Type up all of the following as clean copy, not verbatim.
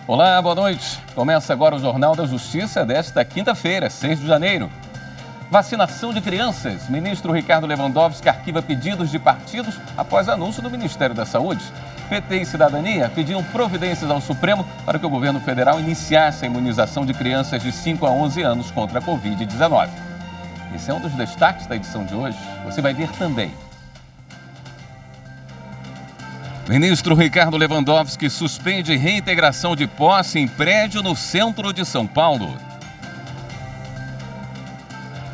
Olá, boa noite. Começa agora o Jornal da Justiça desta quinta-feira, 6 de janeiro. Vacinação de crianças. Ministro Ricardo Lewandowski arquiva pedidos de partidos após anúncio do Ministério da Saúde. PT e Cidadania pediam providências ao Supremo para que o governo federal iniciasse a imunização de crianças de 5 a 11 anos contra a Covid-19. Esse é um dos destaques da edição de hoje. Você vai ver também. Ministro Ricardo Lewandowski suspende reintegração de posse em prédio no centro de São Paulo.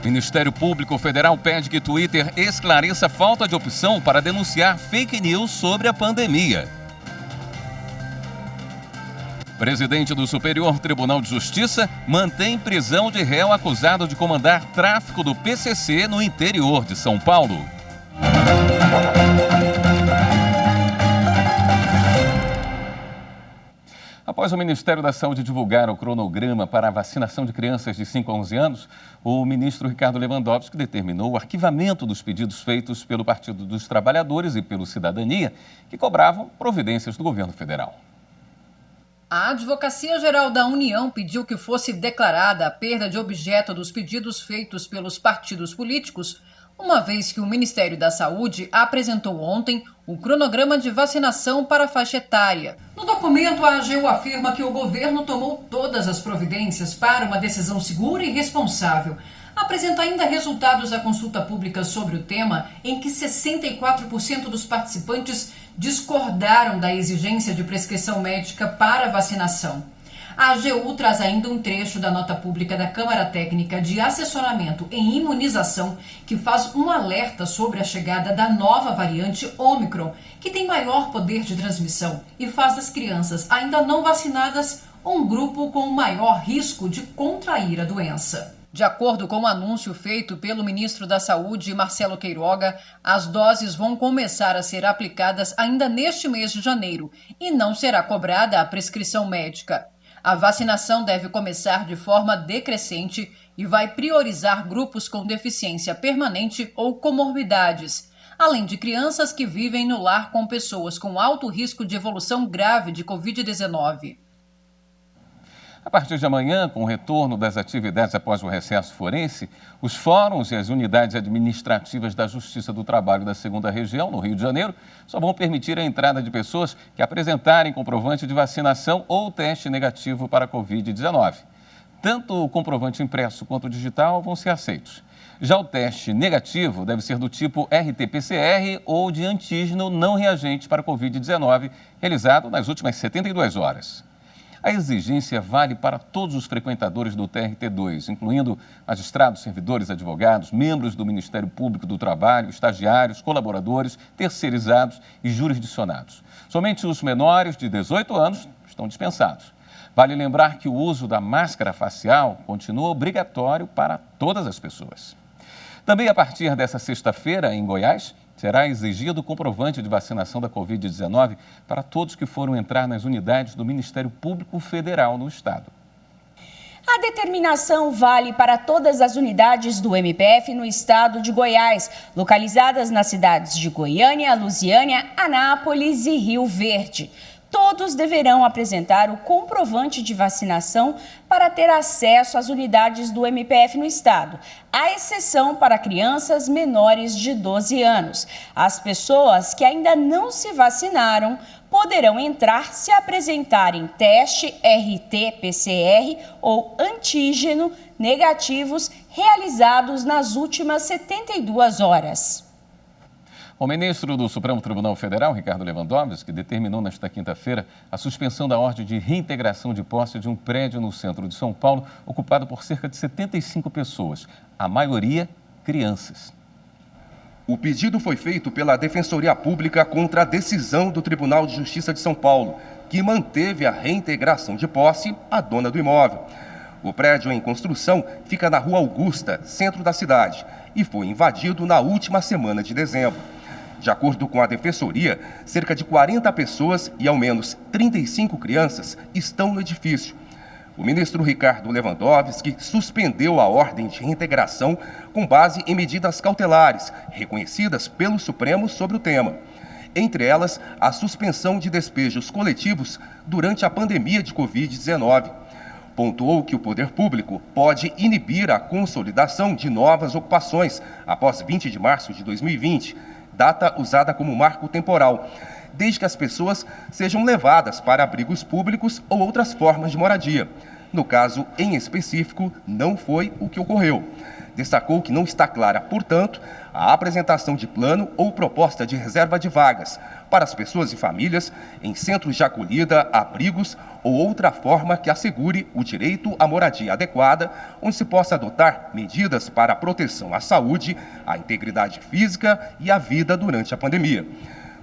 Ministério Público Federal pede que Twitter esclareça falta de opção para denunciar fake news sobre a pandemia. Presidente do Superior Tribunal de Justiça mantém prisão de réu acusado de comandar tráfico do PCC no interior de São Paulo. Após o Ministério da Saúde divulgar o cronograma para a vacinação de crianças de 5 a 11 anos, o ministro Ricardo Lewandowski determinou o arquivamento dos pedidos feitos pelo Partido dos Trabalhadores e pelo Cidadania, que cobravam providências do governo federal. A Advocacia Geral da União pediu que fosse declarada a perda de objeto dos pedidos feitos pelos partidos políticos, uma vez que o Ministério da Saúde apresentou ontem o cronograma de vacinação para a faixa etária. No documento, a AGU afirma que o governo tomou todas as providências para uma decisão segura e responsável. Apresenta ainda resultados da consulta pública sobre o tema, em que 64% dos participantes discordaram da exigência de prescrição médica para vacinação. A AGU traz ainda um trecho da nota pública da Câmara Técnica de Assessoramento em Imunização, que faz um alerta sobre a chegada da nova variante Ômicron, que tem maior poder de transmissão e faz das crianças ainda não vacinadas um grupo com maior risco de contrair a doença. De acordo com o anúncio feito pelo ministro da Saúde, Marcelo Queiroga, as doses vão começar a ser aplicadas ainda neste mês de janeiro e não será cobrada a prescrição médica. A vacinação deve começar de forma decrescente e vai priorizar grupos com deficiência permanente ou comorbidades, além de crianças que vivem no lar com pessoas com alto risco de evolução grave de Covid-19. A partir de amanhã, com o retorno das atividades após o recesso forense, os fóruns e as unidades administrativas da Justiça do Trabalho da 2ª Região, no Rio de Janeiro, só vão permitir a entrada de pessoas que apresentarem comprovante de vacinação ou teste negativo para a Covid-19. Tanto o comprovante impresso quanto o digital vão ser aceitos. Já o teste negativo deve ser do tipo RT-PCR ou de antígeno não reagente para a Covid-19, realizado nas últimas 72 horas. A exigência vale para todos os frequentadores do TRT2, incluindo magistrados, servidores, advogados, membros do Ministério Público do Trabalho, estagiários, colaboradores, terceirizados e jurisdicionados. Somente os menores de 18 anos estão dispensados. Vale lembrar que o uso da máscara facial continua obrigatório para todas as pessoas. Também a partir dessa sexta-feira, em Goiás, será exigido o comprovante de vacinação da Covid-19 para todos que foram entrar nas unidades do Ministério Público Federal no estado. A determinação vale para todas as unidades do MPF no estado de Goiás, localizadas nas cidades de Goiânia, Lusiânia, Anápolis e Rio Verde. Todos deverão apresentar o comprovante de vacinação para ter acesso às unidades do MPF no estado, à exceção para crianças menores de 12 anos. As pessoas que ainda não se vacinaram poderão entrar se apresentarem teste RT-PCR ou antígeno negativos realizados nas últimas 72 horas. O ministro do Supremo Tribunal Federal, Ricardo Lewandowski, determinou nesta quinta-feira a suspensão da ordem de reintegração de posse de um prédio no centro de São Paulo, ocupado por cerca de 75 pessoas, a maioria crianças. O pedido foi feito pela Defensoria Pública contra a decisão do Tribunal de Justiça de São Paulo, que manteve a reintegração de posse à dona do imóvel. O prédio em construção fica na Rua Augusta, centro da cidade, e foi invadido na última semana de dezembro. De acordo com a Defensoria, cerca de 40 pessoas e ao menos 35 crianças estão no edifício. O ministro Ricardo Lewandowski suspendeu a ordem de reintegração com base em medidas cautelares reconhecidas pelo Supremo sobre o tema. entre elas a suspensão de despejos coletivos durante a pandemia de Covid-19. Pontuou que o poder público pode inibir a consolidação de novas ocupações após 20 de março de 2020, data usada como marco temporal, desde que as pessoas sejam levadas para abrigos públicos ou outras formas de moradia. No caso em específico, não foi o que ocorreu. Destacou que não está clara, portanto, a apresentação de plano ou proposta de reserva de vagas para as pessoas e famílias em centros de acolhida, abrigos ou outra forma que assegure o direito à moradia adequada, onde se possa adotar medidas para a proteção à saúde, à integridade física e à vida durante a pandemia.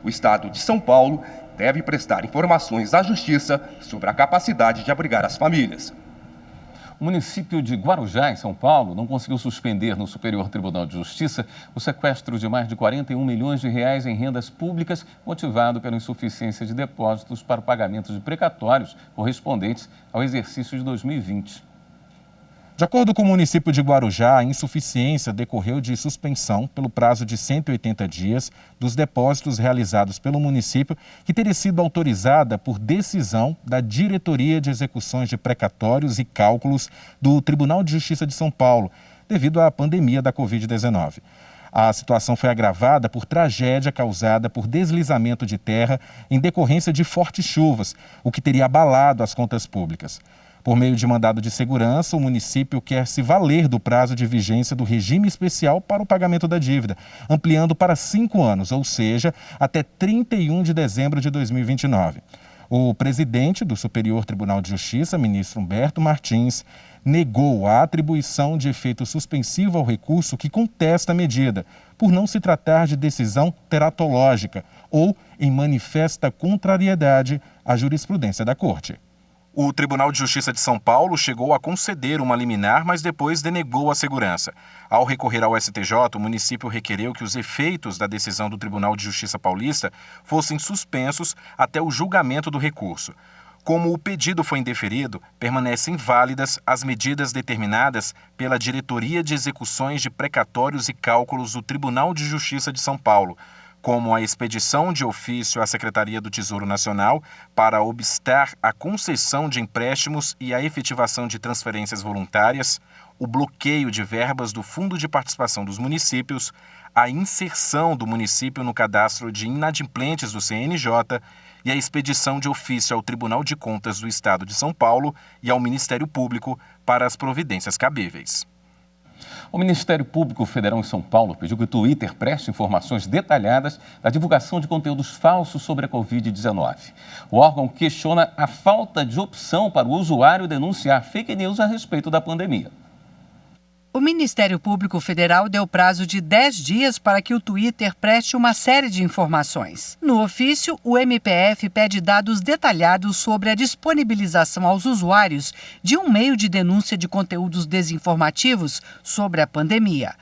O Estado de São Paulo deve prestar informações à Justiça sobre a capacidade de abrigar as famílias. O município de Guarujá, em São Paulo, não conseguiu suspender no Superior Tribunal de Justiça o sequestro de mais de 41 milhões de reais em rendas públicas, motivado pela insuficiência de depósitos para o pagamento de precatórios correspondentes ao exercício de 2020. De acordo com o município de Guarujá, a insuficiência decorreu de suspensão pelo prazo de 180 dias dos depósitos realizados pelo município, que teria sido autorizada por decisão da Diretoria de Execuções de Precatórios e Cálculos do Tribunal de Justiça de São Paulo, devido à pandemia da Covid-19. A situação foi agravada por tragédia causada por deslizamento de terra em decorrência de fortes chuvas, o que teria abalado as contas públicas. Por meio de mandado de segurança, o município quer se valer do prazo de vigência do regime especial para o pagamento da dívida, ampliando para 5 anos, ou seja, até 31 de dezembro de 2029. O presidente do Superior Tribunal de Justiça, ministro Humberto Martins, negou a atribuição de efeito suspensivo ao recurso que contesta a medida, por não se tratar de decisão teratológica ou em manifesta contrariedade à jurisprudência da Corte. O Tribunal de Justiça de São Paulo chegou a conceder uma liminar, mas depois denegou a segurança. Ao recorrer ao STJ, o município requereu que os efeitos da decisão do Tribunal de Justiça paulista fossem suspensos até o julgamento do recurso. Como o pedido foi indeferido, permanecem válidas as medidas determinadas pela Diretoria de Execuções de Precatórios e Cálculos do Tribunal de Justiça de São Paulo, como a expedição de ofício à Secretaria do Tesouro Nacional para obstar a concessão de empréstimos e a efetivação de transferências voluntárias, o bloqueio de verbas do Fundo de Participação dos Municípios, a inserção do município no cadastro de inadimplentes do CNJ e a expedição de ofício ao Tribunal de Contas do Estado de São Paulo e ao Ministério Público para as providências cabíveis. O Ministério Público Federal em São Paulo pediu que o Twitter preste informações detalhadas da divulgação de conteúdos falsos sobre a Covid-19. O órgão questiona a falta de opção para o usuário denunciar fake news a respeito da pandemia. O Ministério Público Federal deu prazo de 10 dias para que o Twitter preste uma série de informações. No ofício, o MPF pede dados detalhados sobre a disponibilização aos usuários de um meio de denúncia de conteúdos desinformativos sobre a pandemia.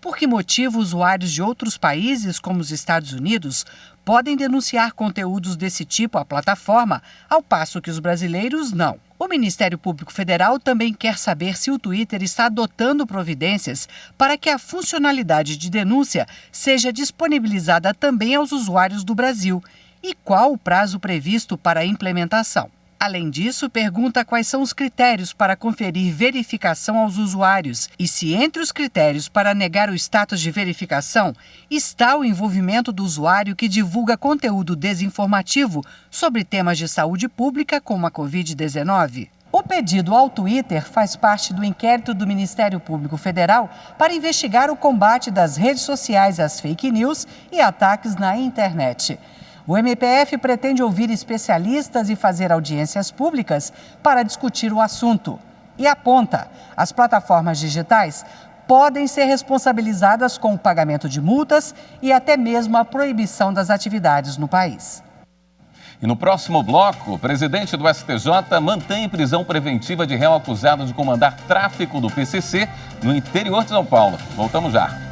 Por que motivo usuários de outros países, como os Estados Unidos, podem denunciar conteúdos desse tipo à plataforma, ao passo que os brasileiros não? O Ministério Público Federal também quer saber se o Twitter está adotando providências para que a funcionalidade de denúncia seja disponibilizada também aos usuários do Brasil e qual o prazo previsto para a implementação. Além disso, pergunta quais são os critérios para conferir verificação aos usuários e se entre os critérios para negar o status de verificação está o envolvimento do usuário que divulga conteúdo desinformativo sobre temas de saúde pública como a Covid-19. O pedido ao Twitter faz parte do inquérito do Ministério Público Federal para investigar o combate das redes sociais às fake news e ataques na internet. O MPF pretende ouvir especialistas e fazer audiências públicas para discutir o assunto. E aponta: as plataformas digitais podem ser responsabilizadas com o pagamento de multas e até mesmo a proibição das atividades no país. E no próximo bloco, o presidente do STJ mantém prisão preventiva de réu acusado de comandar tráfico do PCC no interior de São Paulo. Voltamos já.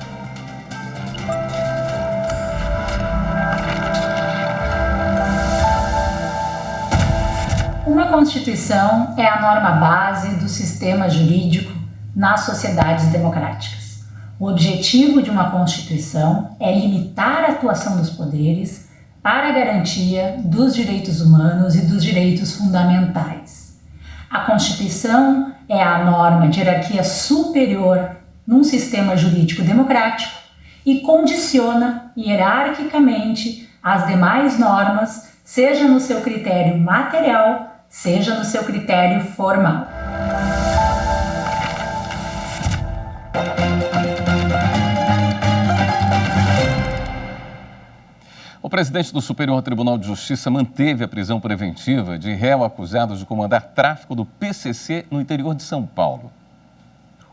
Uma Constituição é a norma base do sistema jurídico nas sociedades democráticas. O objetivo de uma Constituição é limitar a atuação dos poderes, para a garantia dos direitos humanos e dos direitos fundamentais. A Constituição é a norma de hierarquia superior num sistema jurídico democrático e condiciona hierarquicamente as demais normas, seja no seu critério material, seja no seu critério formal. O presidente do Superior Tribunal de Justiça manteve a prisão preventiva de réu acusado de comandar tráfico do PCC no interior de São Paulo.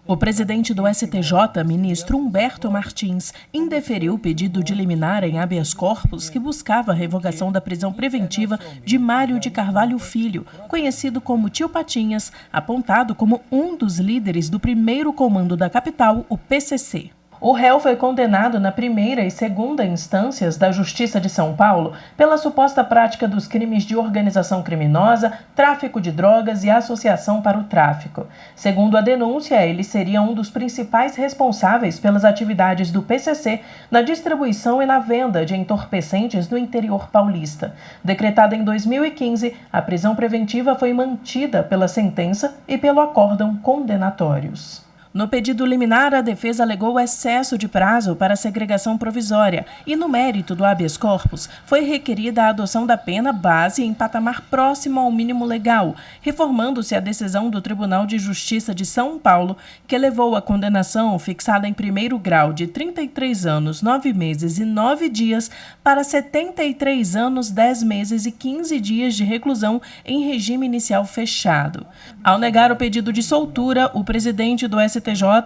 O presidente do STJ, ministro Humberto Martins, indeferiu o pedido de liminar em habeas corpus que buscava a revogação da prisão preventiva de Mário de Carvalho Filho, conhecido como Tio Patinhas, apontado como um dos líderes do primeiro comando da capital, o PCC. O réu foi condenado na primeira e segunda instâncias da Justiça de São Paulo pela suposta prática dos crimes de organização criminosa, tráfico de drogas e associação para o tráfico. Segundo a denúncia, ele seria um dos principais responsáveis pelas atividades do PCC na distribuição e na venda de entorpecentes no interior paulista. Decretada em 2015, a prisão preventiva foi mantida pela sentença e pelo acórdão condenatórios. No pedido liminar, a defesa alegou excesso de prazo para a segregação provisória e, no mérito do habeas corpus, foi requerida a adoção da pena base em patamar próximo ao mínimo legal, reformando-se a decisão do Tribunal de Justiça de São Paulo, que elevou a condenação fixada em primeiro grau de 33 anos, 9 meses e 9 dias para 73 anos, 10 meses e 15 dias de reclusão em regime inicial fechado. Ao negar o pedido de soltura, o presidente do STJ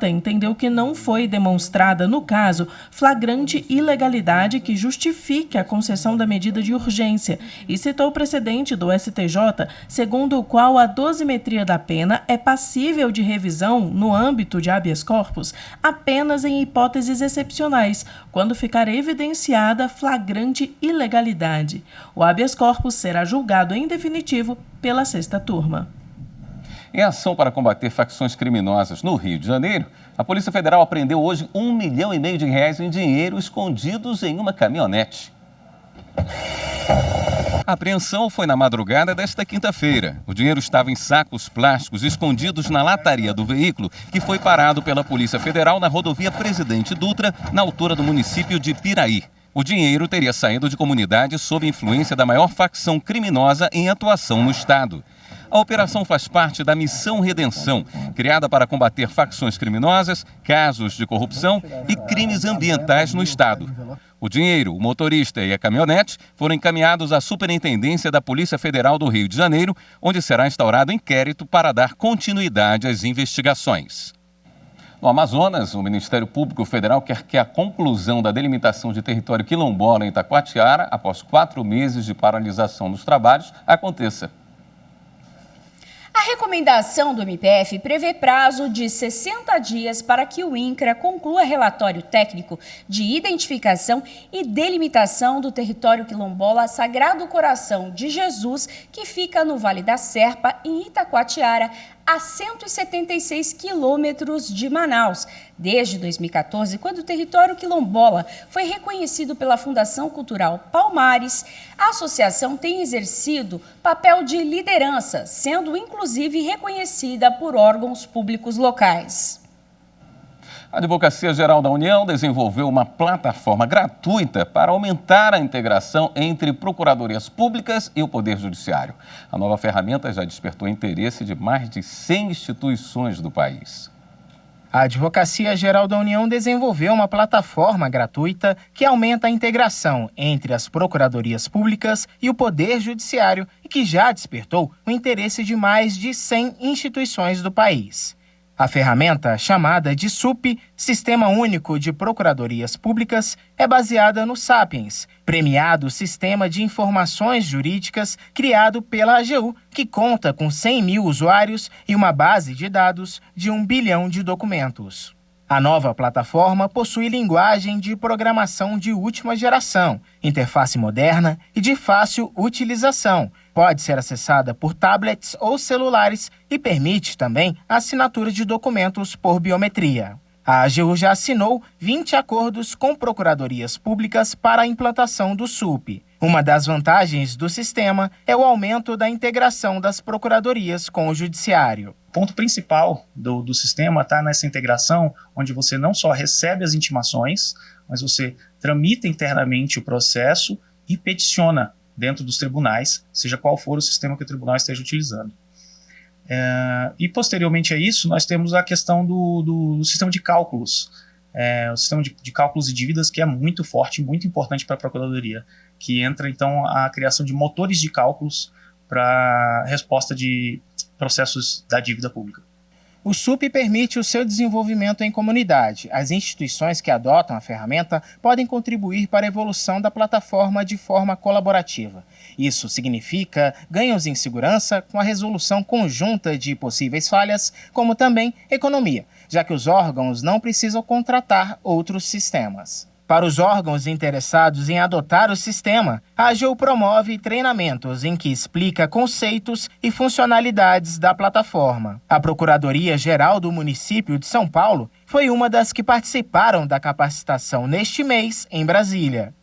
entendeu que não foi demonstrada, no caso, flagrante ilegalidade que justifique a concessão da medida de urgência e citou o precedente do STJ, segundo o qual a dosimetria da pena é passível de revisão no âmbito de habeas corpus apenas em hipóteses excepcionais, quando ficar evidenciada flagrante ilegalidade. O habeas corpus será julgado em definitivo pela 6ª turma. Em ação para combater facções criminosas no Rio de Janeiro, a Polícia Federal apreendeu hoje R$1,5 milhão em dinheiro escondidos em uma caminhonete. A apreensão foi na madrugada desta quinta-feira. O dinheiro estava em sacos plásticos escondidos na lataria do veículo, que foi parado pela Polícia Federal na rodovia Presidente Dutra, na altura do município de Piraí. O dinheiro teria saído de comunidades sob influência da maior facção criminosa em atuação no estado. A operação faz parte da Missão Redenção, criada para combater facções criminosas, casos de corrupção e crimes ambientais no estado. O dinheiro, o motorista e a caminhonete foram encaminhados à Superintendência da Polícia Federal do Rio de Janeiro, onde será instaurado inquérito para dar continuidade às investigações. No Amazonas, o Ministério Público Federal quer que a conclusão da delimitação de território quilombola em Itacoatiara, após 4 meses de paralisação dos trabalhos, aconteça. A recomendação do MPF prevê prazo de 60 dias para que o INCRA conclua relatório técnico de identificação e delimitação do território quilombola Sagrado Coração de Jesus, que fica no Vale da Serpa, em Itacoatiara, a 176 quilômetros de Manaus. Desde 2014, quando o território quilombola foi reconhecido pela Fundação Cultural Palmares, a associação tem exercido papel de liderança, sendo inclusive reconhecida por órgãos públicos locais. A Advocacia Geral da União desenvolveu uma plataforma gratuita para aumentar a integração entre procuradorias públicas e o Poder Judiciário. A nova ferramenta já despertou interesse de mais de 100 instituições do país. A Advocacia Geral da União desenvolveu uma plataforma gratuita que aumenta a integração entre as procuradorias públicas e o Poder Judiciário e que já despertou o interesse de mais de 100 instituições do país. A ferramenta, chamada de SUP, Sistema Único de Procuradorias Públicas, é baseada no Sapiens, premiado Sistema de Informações Jurídicas criado pela AGU, que conta com 100 mil usuários e uma base de dados de 1 bilhão de documentos. A nova plataforma possui linguagem de programação de última geração, interface moderna e de fácil utilização. Pode ser acessada por tablets ou celulares e permite também a assinatura de documentos por biometria. A AGU já assinou 20 acordos com procuradorias públicas para a implantação do SUP. Uma das vantagens do sistema é o aumento da integração das procuradorias com o judiciário. O ponto principal do sistema está nessa integração, onde você não só recebe as intimações, mas você tramita internamente o processo e peticiona dentro dos tribunais, seja qual for o sistema que o tribunal esteja utilizando. E posteriormente a isso, nós temos a questão do sistema de cálculos. O sistema de cálculos de dívidas, que é muito forte, muito importante para a Procuradoria, que entra então a criação de motores de cálculos para resposta de processos da dívida pública. O SUP permite o seu desenvolvimento em comunidade. As instituições que adotam a ferramenta podem contribuir para a evolução da plataforma de forma colaborativa. Isso significa ganhos em segurança com a resolução conjunta de possíveis falhas, como também economia, já que os órgãos não precisam contratar outros sistemas. Para os órgãos interessados em adotar o sistema, a AGU promove treinamentos em que explica conceitos e funcionalidades da plataforma. A Procuradoria-Geral do Município de São Paulo foi uma das que participaram da capacitação neste mês em Brasília.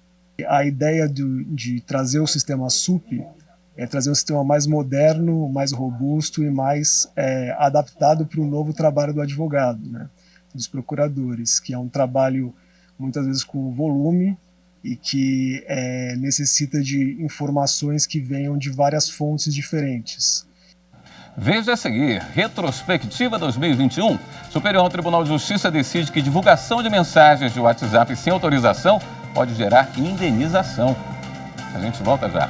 A ideia de trazer o sistema SUP é trazer um sistema mais moderno, mais robusto e mais adaptado para o novo trabalho do advogado, né, dos procuradores, que é um trabalho muitas vezes com volume e que necessita de informações que venham de várias fontes diferentes. Veja a seguir, retrospectiva 2021. Superior Tribunal de Justiça decide que divulgação de mensagens de WhatsApp sem autorização pode gerar indenização. A gente volta já.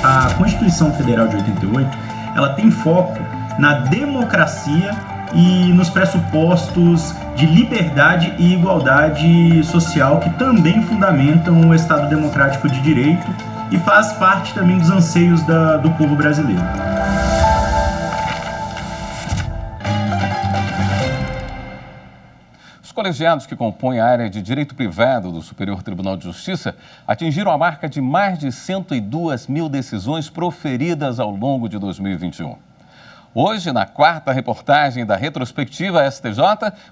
A Constituição Federal de 88 ela tem foco na democracia e nos pressupostos de liberdade e igualdade social que também fundamentam o Estado democrático de direito e faz parte também dos anseios do povo brasileiro. Os colegiados que compõem a área de direito privado do Superior Tribunal de Justiça atingiram a marca de mais de 102 mil decisões proferidas ao longo de 2021. Hoje, na quarta reportagem da retrospectiva STJ,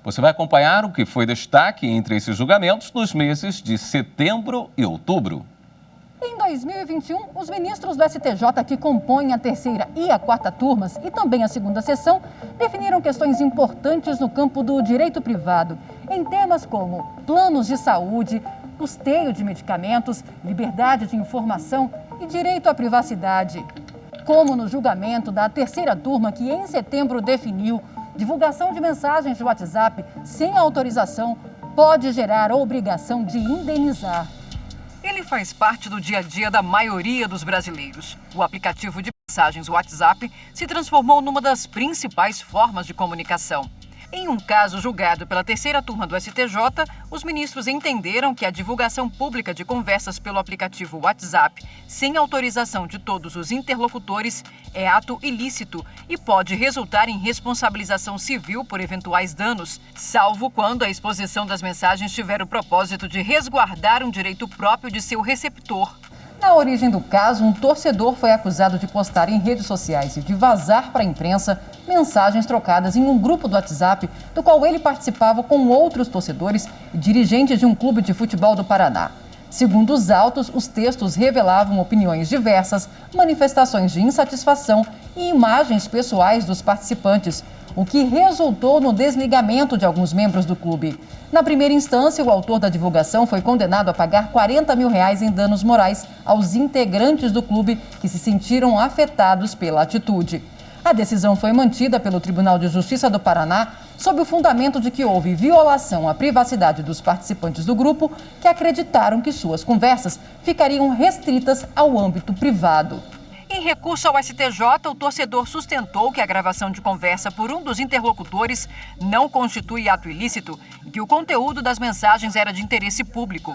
você vai acompanhar o que foi destaque entre esses julgamentos nos meses de setembro e outubro. Em 2021, os ministros do STJ que compõem a terceira e a quarta turmas e também a segunda sessão definiram questões importantes no campo do direito privado, em temas como planos de saúde, custeio de medicamentos, liberdade de informação e direito à privacidade. Como no julgamento da terceira turma que em setembro definiu divulgação de mensagens de WhatsApp sem autorização pode gerar obrigação de indenizar. Ele faz parte do dia a dia da maioria dos brasileiros. O aplicativo de mensagens WhatsApp se transformou numa das principais formas de comunicação. Em um caso julgado pela terceira turma do STJ, os ministros entenderam que a divulgação pública de conversas pelo aplicativo WhatsApp, sem autorização de todos os interlocutores, é ato ilícito e pode resultar em responsabilização civil por eventuais danos, salvo quando a exposição das mensagens tiver o propósito de resguardar um direito próprio de seu receptor. Na origem do caso, um torcedor foi acusado de postar em redes sociais e de vazar para a imprensa mensagens trocadas em um grupo do WhatsApp, do qual ele participava com outros torcedores e dirigentes de um clube de futebol do Paraná. Segundo os autos, os textos revelavam opiniões diversas, manifestações de insatisfação e imagens pessoais dos participantes, o que resultou no desligamento de alguns membros do clube. Na primeira instância, o autor da divulgação foi condenado a pagar R$40 mil em danos morais aos integrantes do clube que se sentiram afetados pela atitude. A decisão foi mantida pelo Tribunal de Justiça do Paraná sob o fundamento de que houve violação à privacidade dos participantes do grupo que acreditaram que suas conversas ficariam restritas ao âmbito privado. Em recurso ao STJ, o torcedor sustentou que a gravação de conversa por um dos interlocutores não constitui ato ilícito e que o conteúdo das mensagens era de interesse público.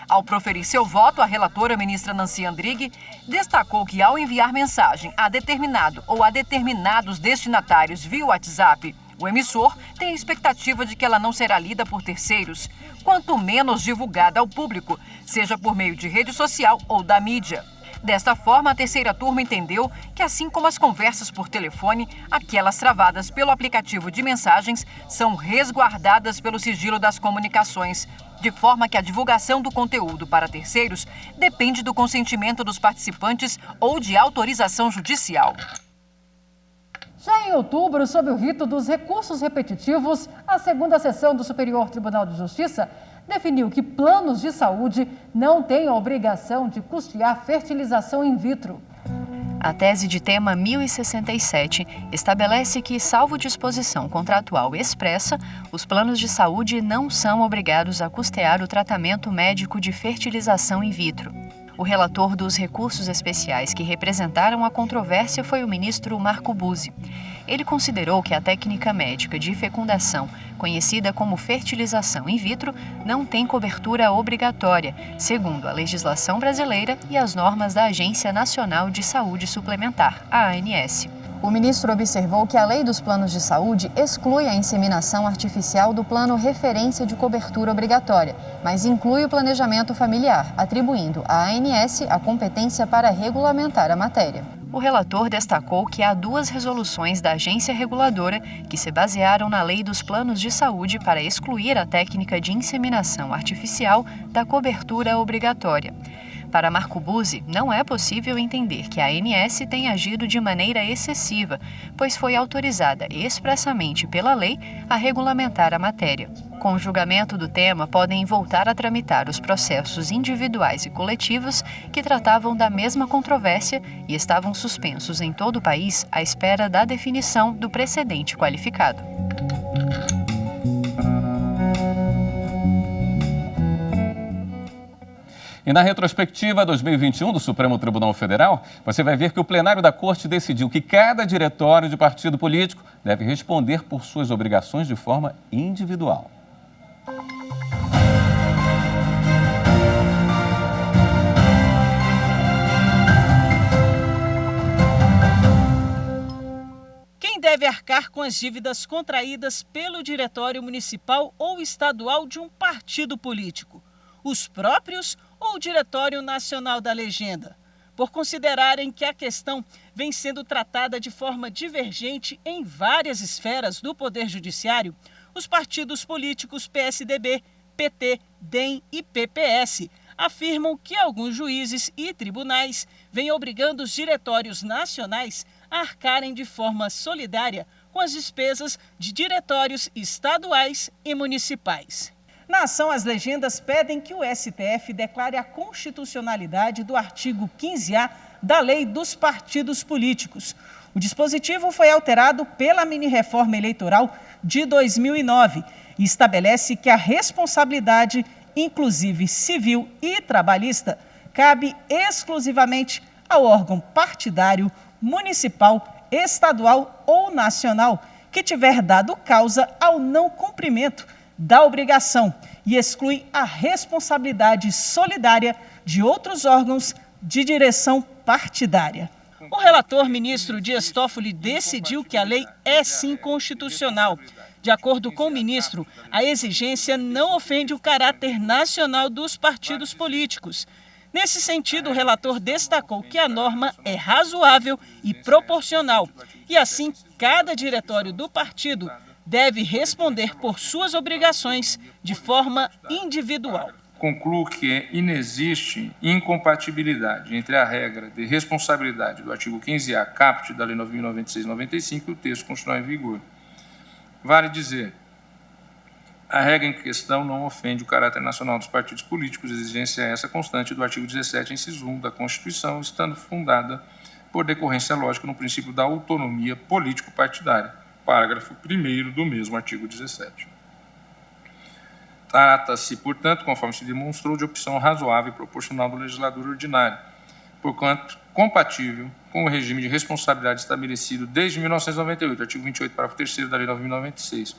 Ao proferir seu voto, a relatora, ministra Nancy Andrighi, destacou que ao enviar mensagem a determinado ou a determinados destinatários via WhatsApp, o emissor tem a expectativa de que ela não será lida por terceiros, quanto menos divulgada ao público, seja por meio de rede social ou da mídia. Desta forma, a terceira turma entendeu que, assim como as conversas por telefone, aquelas travadas pelo aplicativo de mensagens são resguardadas pelo sigilo das comunicações, de forma que a divulgação do conteúdo para terceiros depende do consentimento dos participantes ou de autorização judicial. Já em outubro, sob o rito dos recursos repetitivos, a segunda sessão do Superior Tribunal de Justiça definiu que planos de saúde não têm a obrigação de custear fertilização in vitro. A tese de tema 1067 estabelece que, salvo disposição contratual expressa, os planos de saúde não são obrigados a custear o tratamento médico de fertilização in vitro. O relator dos recursos especiais que representaram a controvérsia foi o ministro Marco Buzzi. Ele considerou que a técnica médica de fecundação, conhecida como fertilização in vitro, não tem cobertura obrigatória, segundo a legislação brasileira e as normas da Agência Nacional de Saúde Suplementar, a ANS. O ministro observou que a Lei dos Planos de Saúde exclui a inseminação artificial do Plano Referência de Cobertura Obrigatória, mas inclui o planejamento familiar, atribuindo à ANS a competência para regulamentar a matéria. O relator destacou que há 2 resoluções da agência reguladora que se basearam na Lei dos Planos de Saúde para excluir a técnica de inseminação artificial da cobertura obrigatória. Para Marco Buzzi, não é possível entender que a ANS tenha agido de maneira excessiva, pois foi autorizada expressamente pela lei a regulamentar a matéria. Com o julgamento do tema, podem voltar a tramitar os processos individuais e coletivos que tratavam da mesma controvérsia e estavam suspensos em todo o país à espera da definição do precedente qualificado. E na retrospectiva 2021 do Supremo Tribunal Federal, você vai ver que o plenário da Corte decidiu que cada diretório de partido político deve responder por suas obrigações de forma individual. Quem deve arcar com as dívidas contraídas pelo diretório municipal ou estadual de um partido político? Os próprios ou o Diretório Nacional da Legenda, por considerarem que a questão vem sendo tratada de forma divergente em várias esferas do Poder Judiciário, os partidos políticos PSDB, PT, DEM e PPS afirmam que alguns juízes e tribunais vêm obrigando os diretórios nacionais a arcarem de forma solidária com as despesas de diretórios estaduais e municipais. Na ação, as legendas pedem que o STF declare a constitucionalidade do artigo 15A da Lei dos Partidos Políticos. O dispositivo foi alterado pela mini-reforma eleitoral de 2009 e estabelece que a responsabilidade, inclusive civil e trabalhista, cabe exclusivamente ao órgão partidário, municipal, estadual ou nacional que tiver dado causa ao não cumprimento da obrigação e exclui a responsabilidade solidária de outros órgãos de direção partidária. O relator ministro Dias Toffoli decidiu que a lei é sim constitucional. De acordo com o ministro, a exigência não ofende o caráter nacional dos partidos políticos. Nesse sentido, o relator destacou que a norma é razoável e proporcional e, assim, cada diretório do partido deve responder por suas obrigações de forma individual. Concluo que inexiste incompatibilidade entre a regra de responsabilidade do artigo 15A caput da Lei 9.096/95 e o texto constitucional em vigor. Vale dizer, a regra em questão não ofende o caráter nacional dos partidos políticos, exigência essa constante do artigo 17, inciso 1 da Constituição, estando fundada por decorrência lógica no princípio da autonomia político-partidária. Parágrafo 1º do mesmo artigo 17. Trata-se, portanto, conforme se demonstrou, de opção razoável e proporcional do legislador ordinário, porquanto compatível com o regime de responsabilidade estabelecido desde 1998, artigo 28, parágrafo 3º da Lei 9.096,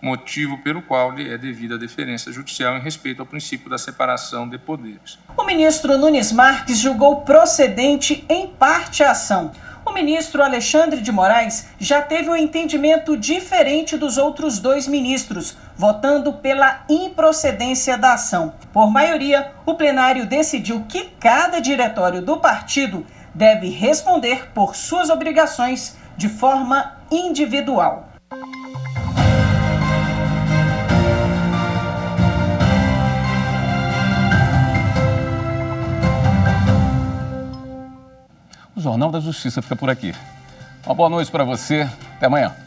motivo pelo qual lhe é devida a deferência judicial em respeito ao princípio da separação de poderes. O ministro Nunes Marques julgou procedente em parte a ação. O ministro Alexandre de Moraes já teve um entendimento diferente dos outros 2 ministros, votando pela improcedência da ação. Por maioria, o plenário decidiu que cada diretório do partido deve responder por suas obrigações de forma individual. O Jornal da Justiça fica por aqui. Uma boa noite para você. Até amanhã.